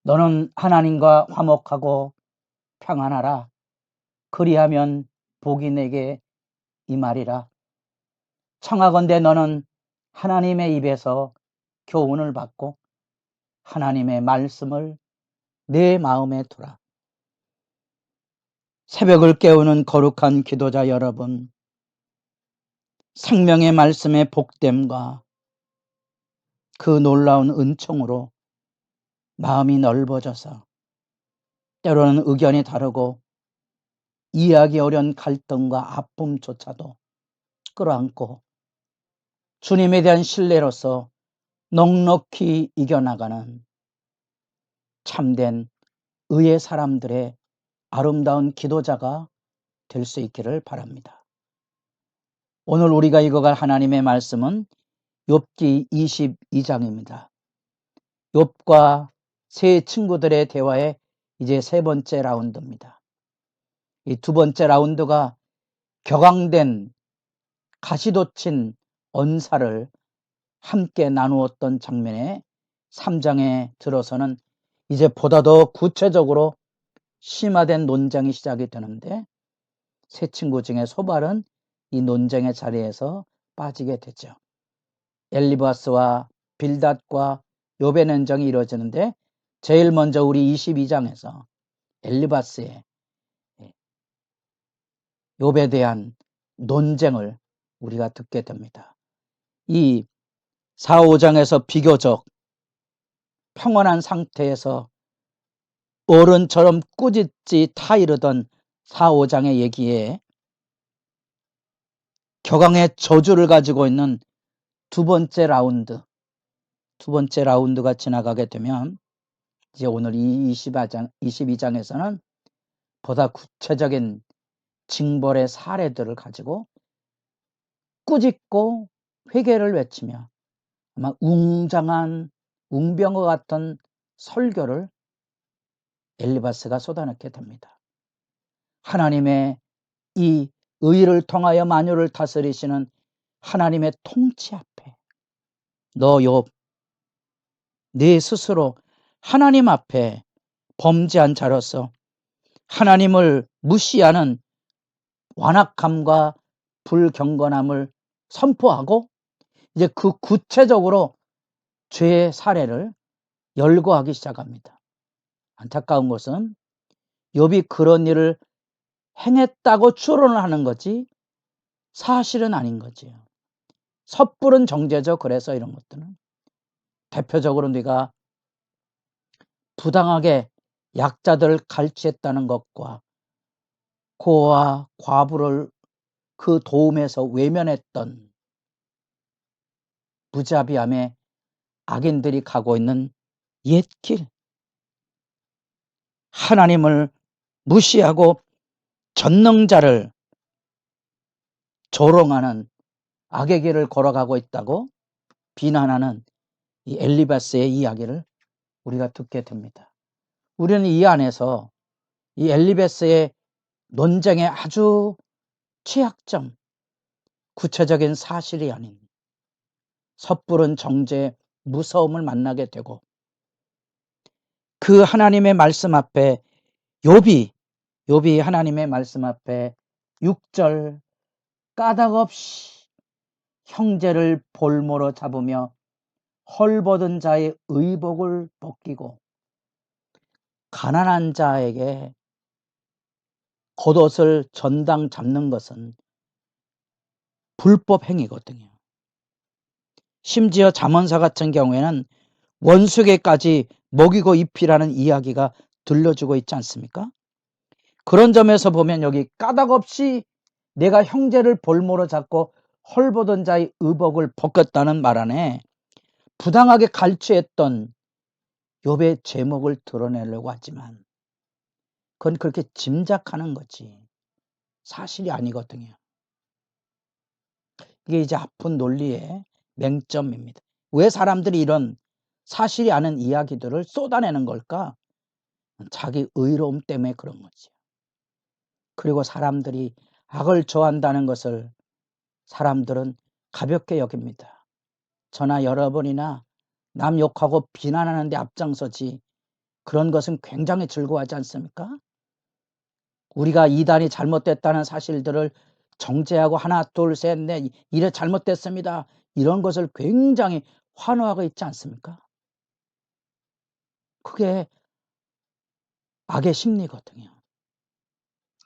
너는 하나님과 화목하고 평안하라. 그리하면 복이 내게 임하리라. 청하건대 너는 하나님의 입에서 교훈을 받고 하나님의 말씀을 내 마음에 두라. 새벽을 깨우는 거룩한 기도자 여러분, 생명의 말씀의 복됨과 그 놀라운 은총으로 마음이 넓어져서 때로는 의견이 다르고 이해하기 어려운 갈등과 아픔조차도 끌어안고 주님에 대한 신뢰로서 넉넉히 이겨나가는 참된 의의 사람들의 아름다운 기도자가 될 수 있기를 바랍니다. 오늘 우리가 읽어갈 하나님의 말씀은 욥기 22장입니다. 욥과 세 친구들의 대화의 이제 세 번째 라운드입니다. 이 두 번째 라운드가 격앙된 가시돋친 언사를 함께 나누었던 장면에 3장에 들어서는 이제 보다 더 구체적으로 심화된 논쟁이 시작이 되는데 세 친구 중에 소발은 이 논쟁의 자리에서 빠지게 되죠. 엘리바스와 빌닷과 욥의 논쟁이 이루어지는데 제일 먼저 우리 22장에서 엘리바스의 욥에 대한 논쟁을 우리가 듣게 됩니다. 이 4, 5장에서 비교적 평온한 상태에서 어른처럼 꾸짖지 타이르던 4, 5장의 얘기에 격앙의 저주를 가지고 있는 두 번째 라운드가 지나가게 되면 이제 오늘 이 22장에서는 보다 구체적인 징벌의 사례들을 가지고 꾸짖고 회개를 외치며 아마 웅장한 웅병과 같은 설교를 엘리바스가 쏟아내게 됩니다. 하나님의 이 의를 통하여 만유를 다스리시는 하나님의 통치 앞에 너 욥, 네 스스로 하나님 앞에 범죄한 자로서 하나님을 무시하는 완악함과 불경건함을 선포하고 이제 그 구체적으로 죄의 사례를 열거하기 시작합니다. 안타까운 것은 욥이 그런 일을 행했다고 추론을 하는 거지 사실은 아닌 거지요. 섣부른 정죄죠. 그래서 이런 것들은 대표적으로 네가 부당하게 약자들을 갈취했다는 것과 고와 과부를 그 도움에서 외면했던 무자비함에 악인들이 가고 있는 옛길, 하나님을 무시하고 전능자를 조롱하는 악의 길을 걸어가고 있다고 비난하는 이 엘리바스의 이야기를 우리가 듣게 됩니다. 우리는 이 안에서 이 엘리바스의 논쟁의 아주 취약점, 구체적인 사실이 아닌 섣부른 정죄의 무서움을 만나게 되고 그 하나님의 말씀 앞에 욥이 하나님의 말씀 앞에 6절 까닭없이 형제를 볼모로 잡으며 헐벗은 자의 의복을 벗기고 가난한 자에게 겉옷을 전당 잡는 것은 불법 행위거든요. 심지어 잠언사 같은 경우에는 원수에게까지 먹이고 입히라는 이야기가 들려주고 있지 않습니까? 그런 점에서 보면 여기 까닭없이 내가 형제를 볼모로 잡고 헐벗은 자의 의복을 벗겼다는 말 안에 부당하게 갈취했던 욥의 제목을 드러내려고 하지만 그건 그렇게 짐작하는 거지 사실이 아니거든요. 이게 이제 아픈 논리의 맹점입니다. 왜 사람들이 이런 사실이 아닌 이야기들을 쏟아내는 걸까? 자기 의로움 때문에 그런 거지. 그리고 사람들이 악을 좋아한다는 것을 사람들은 가볍게 여깁니다. 저나 여러분이나 남 욕하고 비난하는 데 앞장서지 그런 것은 굉장히 즐거워하지 않습니까? 우리가 이단이 잘못됐다는 사실들을 정죄하고 하나 둘 셋 넷 이래 잘못됐습니다. 이런 것을 굉장히 환호하고 있지 않습니까? 그게 악의 심리거든요.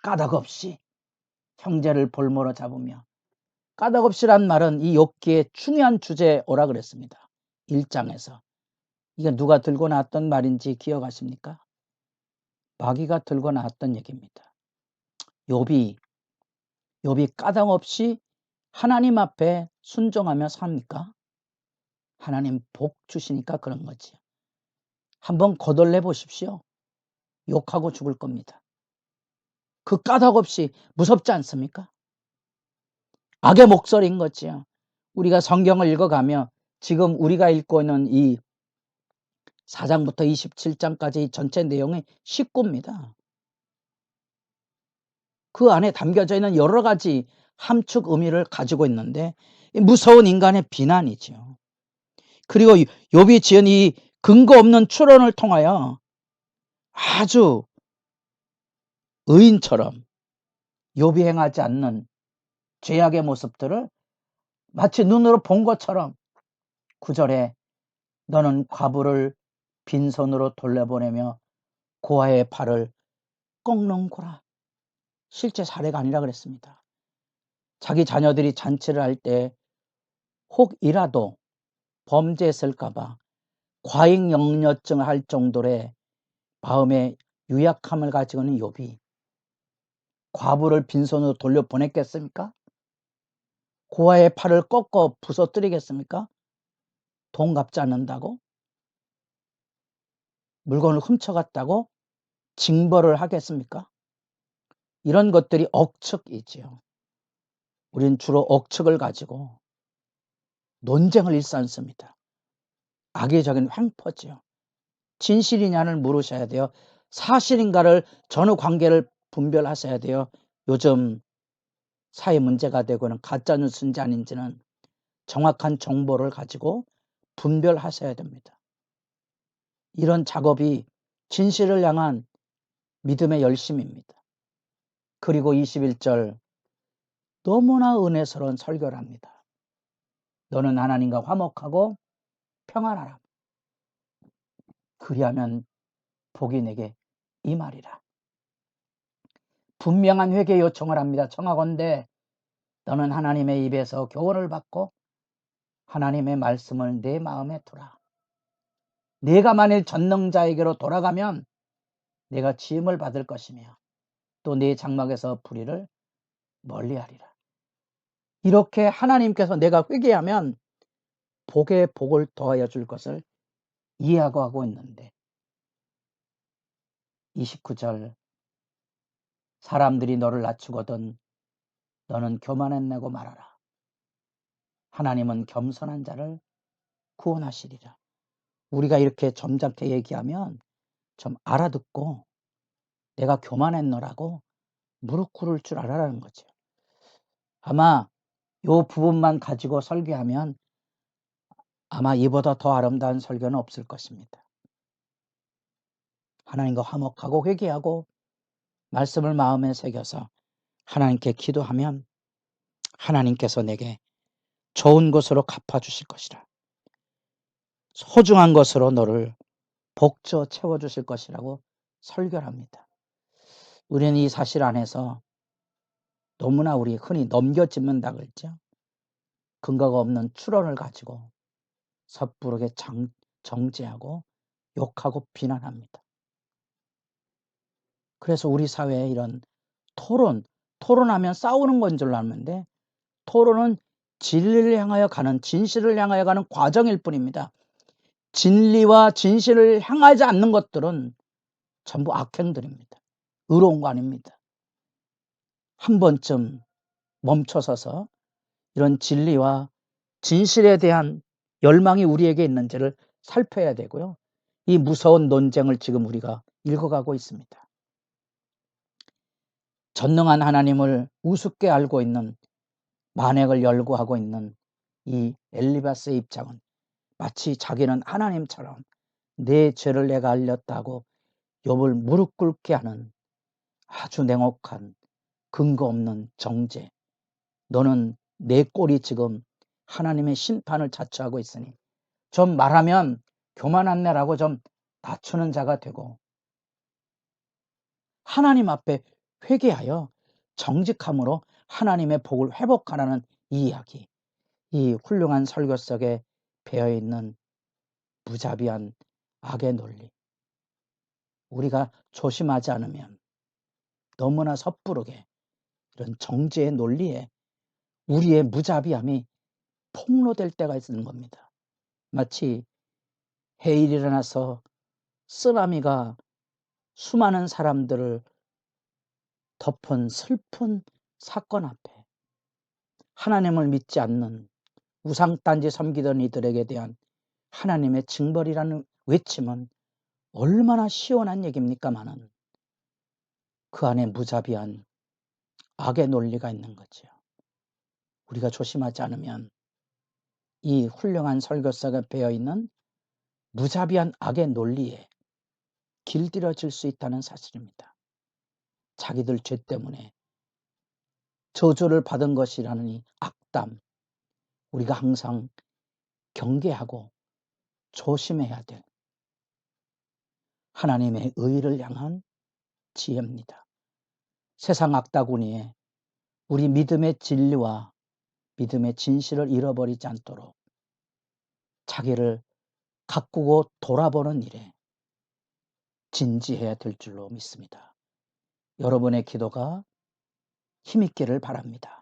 까닭없이 형제를 볼모로 잡으며, 까닭없이란 말은 이 욥기의 중요한 주제어라 그랬습니다. 1장에서. 이게 누가 들고 나왔던 말인지 기억하십니까? 마귀가 들고 나왔던 얘기입니다. 욥이 까닭없이 하나님 앞에 순종하며 삽니까? 하나님 복 주시니까 그런 거지. 한번 거덜내 보십시오. 욕하고 죽을 겁니다. 그 까닭없이 무섭지 않습니까? 악의 목소리인 거지요. 우리가 성경을 읽어가며 지금 우리가 읽고 있는 이 4장부터 27장까지 전체 내용이 식구입니다. 그 안에 담겨져 있는 여러 가지 함축 의미를 가지고 있는데 무서운 인간의 비난이죠. 그리고 욥이 지은 이 근거 없는 추론을 통하여 아주 의인처럼 욥이 행하지 않는 죄악의 모습들을 마치 눈으로 본 것처럼 9절에 너는 과부를 빈손으로 돌려보내며 고아의 팔을 꺾는구나. 실제 사례가 아니라 그랬습니다. 자기 자녀들이 잔치를 할 때 혹이라도 범죄했을까 봐 과잉 영려증을 할 정도의 마음의 유약함을 가지고 있는 욥이 과부를 빈손으로 돌려보냈겠습니까? 고아의 팔을 꺾어 부서뜨리겠습니까? 돈 갚지 않는다고? 물건을 훔쳐갔다고 징벌을 하겠습니까? 이런 것들이 억측이지요. 우린 주로 억측을 가지고 논쟁을 일삼습니다. 악의적인 횡포지요. 진실이냐를 물으셔야 돼요. 사실인가를 전후 관계를 분별하셔야 돼요. 요즘 사회 문제가 되고는 가짜뉴스인지 아닌지는 정확한 정보를 가지고 분별하셔야 됩니다. 이런 작업이 진실을 향한 믿음의 열심입니다. 그리고 21절 너무나 은혜스러운 설교를 합니다. 너는 하나님과 화목하고 평안하라. 그리하면 복이 내게 임하리라. 분명한 회개 요청을 합니다. 청하건대 너는 하나님의 입에서 교훈을 받고 하나님의 말씀을 내 마음에 두라. 내가 만일 전능자에게로 돌아가면 내가 지음을 받을 것이며 또 내 장막에서 불의를 멀리하리라. 이렇게 하나님께서 내가 회개하면 복에 복을 더하여 줄 것을 이해하고 하고 있는데 29절 사람들이 너를 낮추거든 너는 교만해내고 말하라. 하나님은 겸손한 자를 구원하시리라. 우리가 이렇게 점잖게 얘기하면 좀 알아듣고 내가 교만했노라고 무릎 꿇을 줄 알아라는 거죠. 아마 요 부분만 가지고 설교하면 아마 이보다 더 아름다운 설교는 없을 것입니다. 하나님과 화목하고 회개하고 말씀을 마음에 새겨서 하나님께 기도하면 하나님께서 내게 좋은 것으로 갚아주실 것이라. 소중한 것으로 너를 복저 채워주실 것이라고 설교를 합니다. 우리는 이 사실 안에서 너무나 우리 흔히 넘겨짚는다 그랬죠. 근거가 없는 추론을 가지고 섣부르게 정죄하고 욕하고 비난합니다. 그래서 우리 사회에 이런 토론하면 싸우는 건 줄 알았는데 토론은 진리를 향하여 가는 진실을 향하여 가는 과정일 뿐입니다. 진리와 진실을 향하지 않는 것들은 전부 악행들입니다. 의로운 거 아닙니다. 한 번쯤 멈춰서서 이런 진리와 진실에 대한 열망이 우리에게 있는지를 살펴야 되고요. 이 무서운 논쟁을 지금 우리가 읽어가고 있습니다. 전능한 하나님을 우습게 알고 있는 만행을 열거하고 있는 이 엘리바스의 입장은 마치 자기는 하나님처럼 내 죄를 내가 알렸다고 욥을 무릎 꿇게 하는 아주 냉혹한 근거 없는 정죄. 너는 내 꼴이 지금 하나님의 심판을 자초하고 있으니 좀 말하면 교만한 내라고 좀 낮추는 자가 되고 하나님 앞에 회개하여 정직함으로 하나님의 복을 회복하라는 이 이야기. 이 훌륭한 설교 속에 배어있는 무자비한 악의 논리. 우리가 조심하지 않으면 너무나 섣부르게 이런 정죄의 논리에 우리의 무자비함이 폭로될 때가 있는 겁니다. 마치 해일이 일어나서 쓰나미가 수많은 사람들을 덮은 슬픈 사건 앞에 하나님을 믿지 않는 우상단지 섬기던 이들에게 대한 하나님의 징벌이라는 외침은 얼마나 시원한 얘기입니까마는 그 안에 무자비한 악의 논리가 있는 거죠. 우리가 조심하지 않으면 이 훌륭한 설교서가 배어있는 무자비한 악의 논리에 길들여질 수 있다는 사실입니다. 자기들 죄 때문에 저주를 받은 것이라는 이 악담, 우리가 항상 경계하고 조심해야 될 하나님의 의를 향한 지혜입니다. 세상 악다구니에 우리 믿음의 진리와 믿음의 진실을 잃어버리지 않도록 자기를 가꾸고 돌아보는 일에 진지해야 될 줄로 믿습니다. 여러분의 기도가 힘있기를 바랍니다.